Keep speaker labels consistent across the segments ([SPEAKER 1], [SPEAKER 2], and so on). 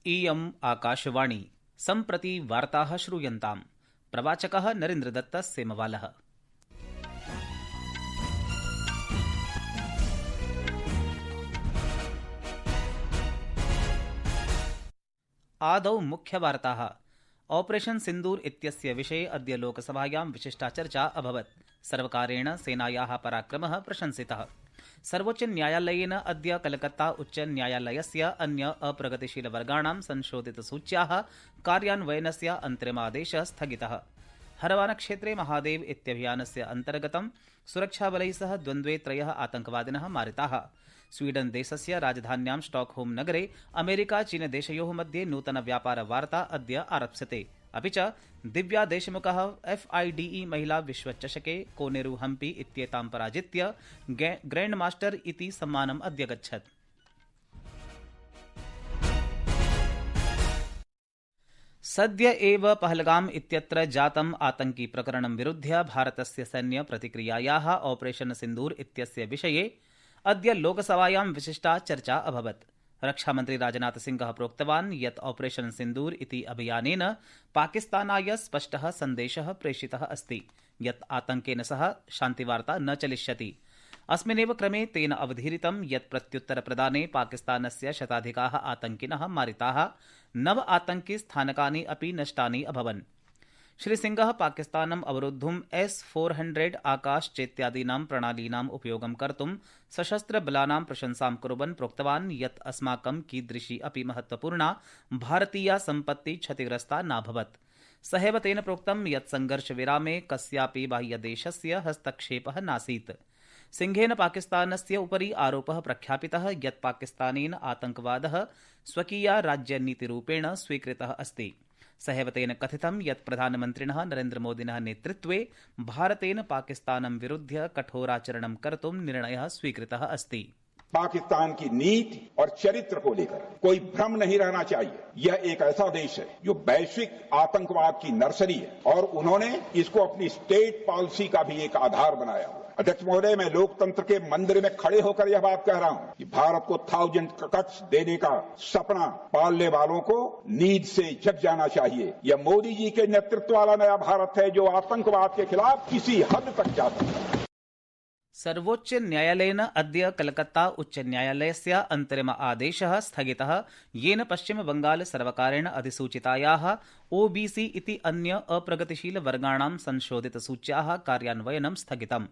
[SPEAKER 1] इयम् आकाशवाणी सम्प्रति वार्ताः श्रूयन्ताम्। प्रवाचकः नरेन्द्रदत्त सेमवालः। आदौ मुख्यवार्ताः। ऑपरेशन सिन्दूर इत्यस्य विषये अद्य लोकसभायां विशिष्टा चर्चा अभवत्। सर्वकारेण सेनायाः पराक्रमः प्रशंसितः। सर्वोच्चन्यायालयेन अद्य कलकत्ता उच्चन्यायालयस्य अन्य अप्रगतिशीलवर्गाणां संशोधितसूच्याः कार्यान्वयनस्य अन्तिमादेशः स्थगितः। हरवानक्षेत्रे महादेव इत्यभियानस्य अन्तर्गतं सुरक्षाबलैः सह द्वन्द्वे 3 आतङ्कवादिनः मारिताः। स्वीडन देशस्य राजधान्यां स्टॉकहोम नगरे अमेरिका चीन देशयोः मध्ये नूतनव्यापारवार्ता अद्य आरप्स्यते। अपि च दिव्या देशमुखः FIDE महिला विश्वचषके कोनेरू हम्पी इत्येतां पराजित्य ग्रैंड मास्टर इति सम्मानम् अद्य गच्छत्। सद्य एव पहलगाम इत्यत्र जातम् आतंकी प्रकरणं विरुध्य भारतस्य सैन्य प्रतिक्रियायाः ऑपरेशन सिन्दूर इत्यस्य विषये अद्य लोकसभायां विशिष्टा चर्चा अभवत्। रक्षामन्त्री राजनाथ सिंहः प्रोक्तवान् यत् ऑपरेशन सिन्दूर इति अभियानेन पाकिस्तानाय स्पष्टः सन्देशः प्रेषितः अस्ति यत् आतङ्केन सह शान्तिवार्ता न चलिष्यति। अस्मिन्नेव क्रमे तेन अवधीरितं यत् प्रत्युत्तरप्रदाने पाकिस्तानस्य शताधिकाः आतङ्किनः मारिताः, 9 आतङ्किस्थानकानि अपि नष्टानि अभवन्। श्रीसिंहः पाकिस्तानम् अवरोद्धुम् S-400 आकाश चेत्यादीनां प्रणालीनाम् उपयोगं कर्तुं सशस्त्रबलानां प्रशंसां कुर्वन् प्रोक्तवान् यत् अस्माकं कीदृशी अपि महत्वपूर्णा भारतीया सम्पत्तिः क्षतिग्रस्ता नाभवत्। सहैव तेन प्रोक्तं यत् संघर्षविरामे कस्यापि बाह्यदेशस्य हस्तक्षेपः नासीत्। सिंहेन पाकिस्तानस्य उपरि आरोपः प्रख्यापितः यत् पाकिस्तानेन आतङ्कवादः स्वकीया राज्यनीतिरूपेण स्वीकृतः अस्ति। सहैव तेन कथितं यत् प्रधानमन्त्रिणः नरेन्द्रमोदिनः नेतृत्वे भारतेन पाकिस्तानं विरुध्य कठोराचरणं कर्तुं निर्णयः स्वीकृतः अस्ति।
[SPEAKER 2] पाकिस्तान की नीति और चरित्र को लेकर कोई भ्रम नहीं रहना चाहिए। यह एक ऐसा देश है जो वैश्विक आतंकवाद की नर्सरी है और उन्होंने इसको अपनी स्टेट पॉलिसी का भी एक आधार बनाया हुआ। अध्यक्ष महोदय, मैं लोकतंत्र के मंदिर में खड़े होकर यह बात कह रहा हूं कि भारत को 1000 कट्स देने का सपना पालने वालों को नींद से जग जाना चाहिए। यह मोदी जी के नेतृत्व वाला नया भारत है जो आतंकवाद के खिलाफ किसी हद तक जाता है।
[SPEAKER 1] सर्वोच्च न्यायालयेन अद्य कलकत्ता उच्च न्यायालयस्य अन्तरिम आदेशः स्थगितः, येन पश्चिमबंगाल सर्वकारेण अधिसूचितायाः OBC इति अन्य अप्रगतिशीलवर्गाणां संशोधितसूच्याः कार्यान्वयनं स्थगितम्।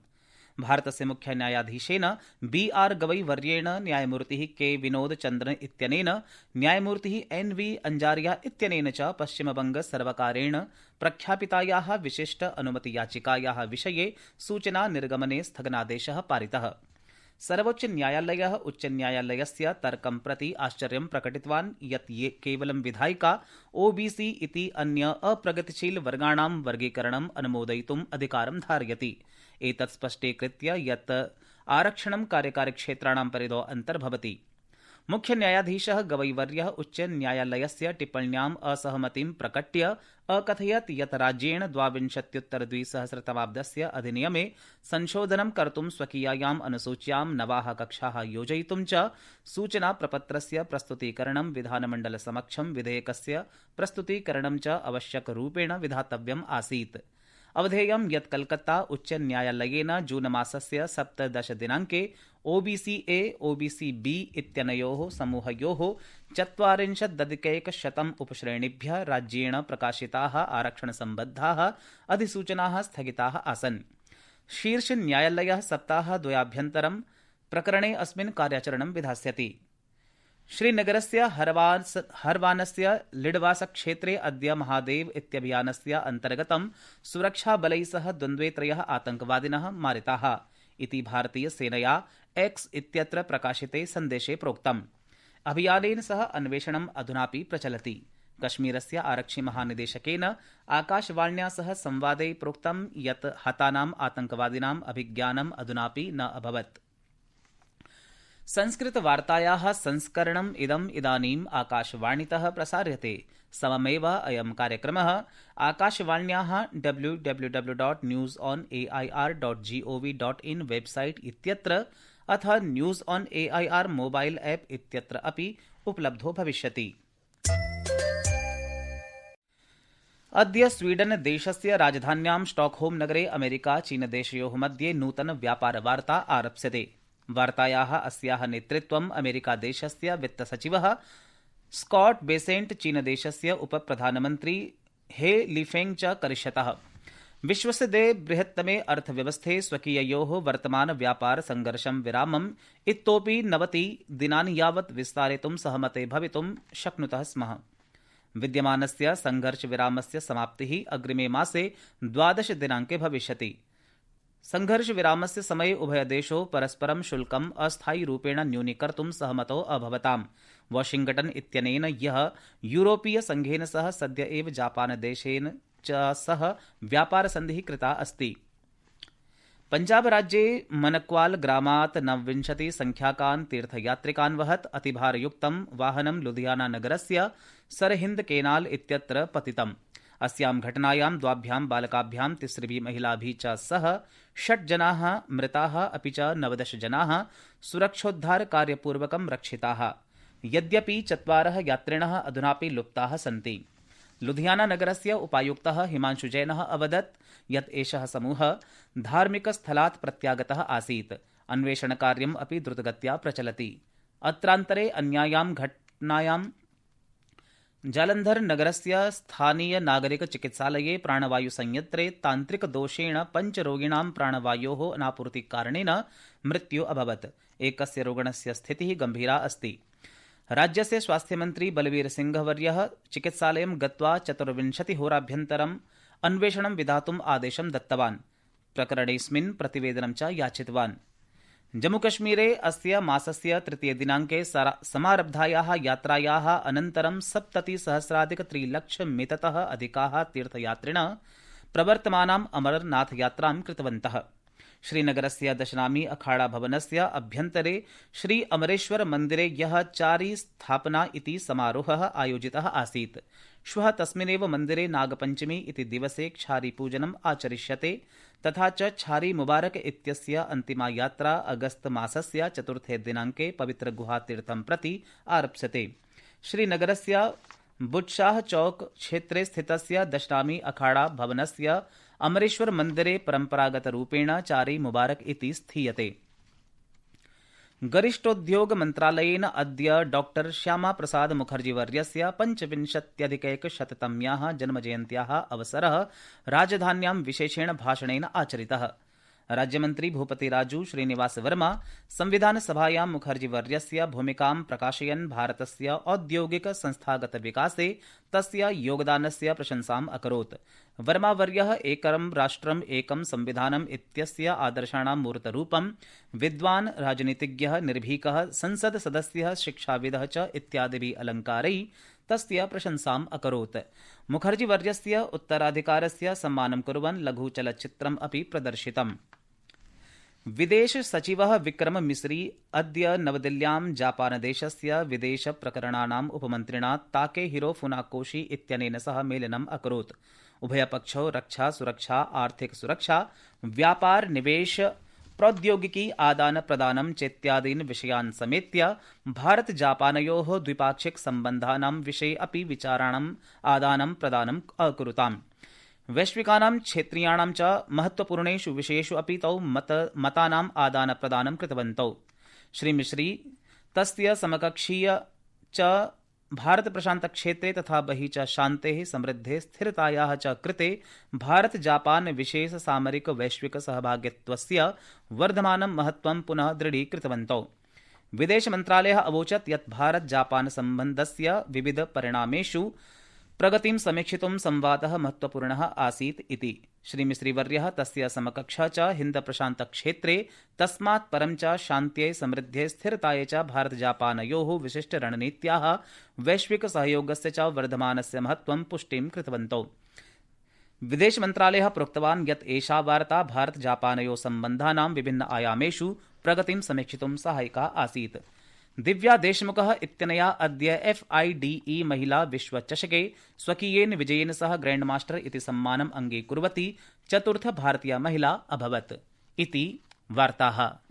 [SPEAKER 1] भारतस्य मुख्य न्यायाधीशेन BR गवई वर्येण न्यायमूर्तिः K विनोद चन्द्रन इत्यनेन न्यायमूर्तिः NV अंजारिया इत्यनेन च पश्चिमबंग सर्वकारेण प्रख्यापितायाः विशिष्ट अनुमतियाचिकायाः विषये सूचना निर्गमने स्थगनादेशः पारितः। सर्वोच्च न्यायालयः उच्च न्यायालयस्य तर्कं प्रति आश्चर्यं प्रकटितवान् यत् ये केवलं विधायिका OBC इति अन्य अप्रगतिशील वर्गाणां वर्गीकरणम् अनुमोदयितुम् अधिकारं धारयति। एतत् स्पष्टीकृत्य यत् आरक्षणं कार्यकारिक्षेत्राणां परिधौ अन्तर्भवति। मुख्य न्यायाधीशः गवईवर्यः उच्च न्यायालयस्य टिप्पण्याम् असहमतिं प्रकट्य अकथयत् यत् राज्येण 22-2000 अधिनियमे संशोधनं कर्तुं स्वकीयायाम् अनुसूच्यां नवाः कक्षाः योजयितुं च सूचनाप्रपत्रस्य प्रस्तुतीकरणं विधानमण्डलसमक्षं विधेयकस्य प्रस्तुतीकरणं च आवश्यकरूपेण विधातव्यम् आसीत्। अवधेयं यत् कलकत्ता उच्च न्यायालयेन जून मासस्य 17 दिनाङ्के OBC A OBC B इत्यनयोः समूहयोः 40% उपश्रेणीभ्यः राज्येण प्रकाशिताः आरक्षणसम्बद्धाः अधिसूचनाः स्थगिताः आसन्। शीर्षन्यायालयः सप्ताहद्वयाभ्यन्तरं प्रकरणे अस्मिन् कार्याचरणं विधास्यति। श्रीनगरस्य हरवानस्य लिडवासक्षेत्रे अद्य महादेव इत्यभियानस्य अन्तर्गतं सुरक्षाबलैः सह द्वन्द्वे 3 आतङ्कवादिनः मारिताः इति भारतीयसेनया X इत्यत्र प्रकाशिते सन्देशे प्रोक्तम्। अभियानेन सह अन्वेषणम् अधुनापि प्रचलति। कश्मीरस्य आरक्षिमहानिदेशकेन आकाशवाण्या सह संवादे प्रोक्तं यत् हतानाम् आतङ्कवादिनाम् अभिज्ञानम् अधुनापि न अभवत्। संस्कृतवार्तायाः संस्करणम् इदानीम् आकाशवाणीतः प्रसार्यते। सममेव अयं कार्यक्रमः आकाशवाण्याः www.newsonair.gov.in वेबसाइट इत्यत्र अथ news on AIR mobile app इत्यत्र अपि उपलब्धो भविष्यति। अद्य स्वीडन देशस्य राजधान्यां स्टॉकहोम नगरे अमेरिका चीनदेशयोः मध्ये नूतन व्यापारवार्ता आरप्स्यते। वार्तायाः अस्याः नेतृत्वम् अमेरिकादेशस्य वित्तसचिवः स्कॉट बेसेंट चीनदेशस्य उपप्रधानमन्त्री हे लिफेंग च करिष्यतः। विश्वस्य बृहत्तमे अर्थव्यवस्थे स्वकीययोः वर्तमान व्यापार संघर्षं विरामम् इतोपि 90 दिनानि यावत् विस्तारयितुं सहमते भवितुं शक्नुतः स्मः। विद्यमानस्य संघर्षविरामस्य समाप्तिः अग्रिमे मासे 12 दिनाङ्के भविष्यति। संघर्षविरामस्य समये उभयदेशौ परस्परं शुल्कम् अस्थायिरूपेण न्यूनीकर्तुं सहमतौ अभवताम्। वाशिंगटन इत्यनेन यः यूरोपीय संघेन सह सद्य एव जापानदेशेन च सह व्यापारसन्धिः कृता अस्ति। पंजाब राज्ये मनक्वाल ग्रामात् 29 संख्याकान् तीर्थयात्रिकान् वहत् अतिभारयुक्तं वाहनं लुधियाना नगरस्य सरहिंद केनाल इत्यत्र पतितम्। अस्यां घटनायां 2 बालकाभ्यां 3 महिलाभिः च सह 6 जनाः मृताः अपि च 19 जनाः सुरक्षोद्धारकार्यपूर्वकं रक्षिताः। यद्यपि 4 यात्रिणः अधुनापि लुप्ताः सन्ति। लुधियाना नगरस्य उपायुक्तः हिमांशु जैनः अवदत् यत् एषः समूहः धार्मिकस्थलात् प्रत्यागतः आसीत्। अन्वेषणकार्यम् अपि द्रुतगत्या प्रचलति। अत्रान्तरे अन्यायां घटनायां जालन्धर नगरस्य स्थानीय नागरिक चिकित्सालये प्राणवायुसंयन्त्रे तान्त्रिकदोषेण 5 रोगिणां प्राणवायोः अनापूर्तिकारणेन मृत्यु अभवत्। एकस्य रोगिणस्य स्थितिः गम्भीरा अस्ति। राज्यस्य स्वास्थ्यमन्त्री बलवीरसिंहवर्यः चिकित्सालयं गत्वा 24 होराभ्यन्तरम् अन्वेषणं विधातुम् आदेशं दत्तवान्। प्रकरणेऽस्मिन् प्रतिवेदनं च याचितवान्। जम्मूकश्मीरे अस्य मासस्य 3 दिनाङ्के समारब्धायाः यात्रायाः अनन्तरं 70,000,300,000 अधिकाः तीर्थयात्रिणः प्रवर्तमानाम् अमरनाथयात्रां कृतवन्तः। श्रीनगरस्य दशनामी अखाड़ा भवनस्य अभ्यन्तरे श्री अमरेश्वर मन्दिरे यः चारी स्थापना इति समारोहः आयोजितः आसीत्। श्वः तस्मिन्नेव मन्दिरे नागपञ्चमी इति दिवसे क्षारीपूजनम् आचरिष्यते। तथा च छारी मुबारक इत्यस्य अन्तिमा यात्रा अगस्त मासस्य 4 दिनाङ्के पवित्र गुहातीर्थं प्रति आरप्स्यते। श्रीनगरस्य बुट्शाह चौक क्षेत्रे स्थितस्य दशनामी अखाड़ा भवनस्य अमरेश्वर मन्दिरे परम्परागतरूपेण चारी मुबारक इति स्थीयते। गरिष्ठोद्योग मन्त्रालयेन अद्य डॉक्टर श्यामा प्रसाद मुखर्जीवर्यस्य 25,100तम्याः जन्मजयन्त्याः अवसरः राजधान्यां विशेषेण भाषणेन आचरितः। राज्यमन्त्री भूपतिराजू श्रीनिवास वर्मा संविधानसभायां मुखर्जीवर्यस्य भूमिकां प्रकाशयन् भारतस्य औद्योगिक संस्थागत विकासे तस्य योगदानस्य प्रशंसाम् अकरोत्। वर्मावर्यः एकं राष्ट्रम् एकं संविधानम् इत्यस्य आदर्शाणां मूर्तरूपं विद्वान्, राजनीतिज्ञः, निर्भीकः, संसद सदस्यः, शिक्षाविदः च इत्यादिभिः अलङ्कारैः तस्य प्रशंसाम् अकरोत्। मुखर्जीवर्यस्य उत्तराधिकारस्य सम्मानं कुर्वन् लघुचलच्चित्रम् अपि प्रदर्शितम्। विदेश सचिवः विक्रम मिस्री अद्य नवदिल्ल्यां जापानदेशस्य विदेशप्रकरणानाम् उपमन्त्रिणा ताकेहिरो फुनाकोशी इत्यनेन सह मेलनम् अकरोत्। उभयपक्षौ रक्षा, सुरक्षा, आर्थिक सुरक्षा, व्यापार, निवेश, प्रौद्योगिकी आदान प्रदानं चेत्यादीन् विषयान् समेत्य भारत जापानयोः द्विपाक्षिक सम्बन्धानां विषये अपि विचाराणाम् आदानं प्रदानम् अकुरुताम्। वैश्विकानां क्षेत्रीयाणां च महत्वपूर्णेषु विषयेषु अपि तौ मतानाम् आदान प्रदानं कृतवन्तौ। श्री मिश्री तस्य समकक्षीय च भारत प्रशांत क्षेत्रे तथा बहिः च शान्तेः, समृद्धेः, स्थिरतायाः च कृते भारत जापान विशेष सामरिक वैश्विक सहभागित्वस्य वर्धमानं महत्वं पुनः दृढीकृतवन्तौ। विदेश मन्त्रालयः अवोचत् यत् भारत जापान सम्बन्धस्य विविध परिणामेषु प्रगतिं समीक्षितुं संवादः महत्वपूर्णः आसीत् इति। श्री मिस्रीवर्यः तस्य समकक्षः च हिन्द प्रशांत क्षेत्रे तस्मात् परं च शान्त्यै, समृद्ध्यै, स्थिरतायै च भारत जापानयोः विशिष्ट रणनीत्याः वैश्विक सहयोगस्य च वर्धमानस्य महत्वं पुष्टिं कृतवन्तौ। विदेश मन्त्रालयः प्रोक्तवान् यत् एषा वार्ता भारत जापानयोः सम्बन्धानां विभिन्न आयामेषु प्रगतिं समीक्षितुं सहायिका आसीत्। दिव्या देशमुखः इत्यनया अद्य FIDE महिला विश्वचषके स्वकीयेन विजयेन सह ग्रैंड मास्टर इति सम्मानम् अङ्गीकुर्वती चतुर्थ भारतीया महिला अभवत् इति वार्ताः।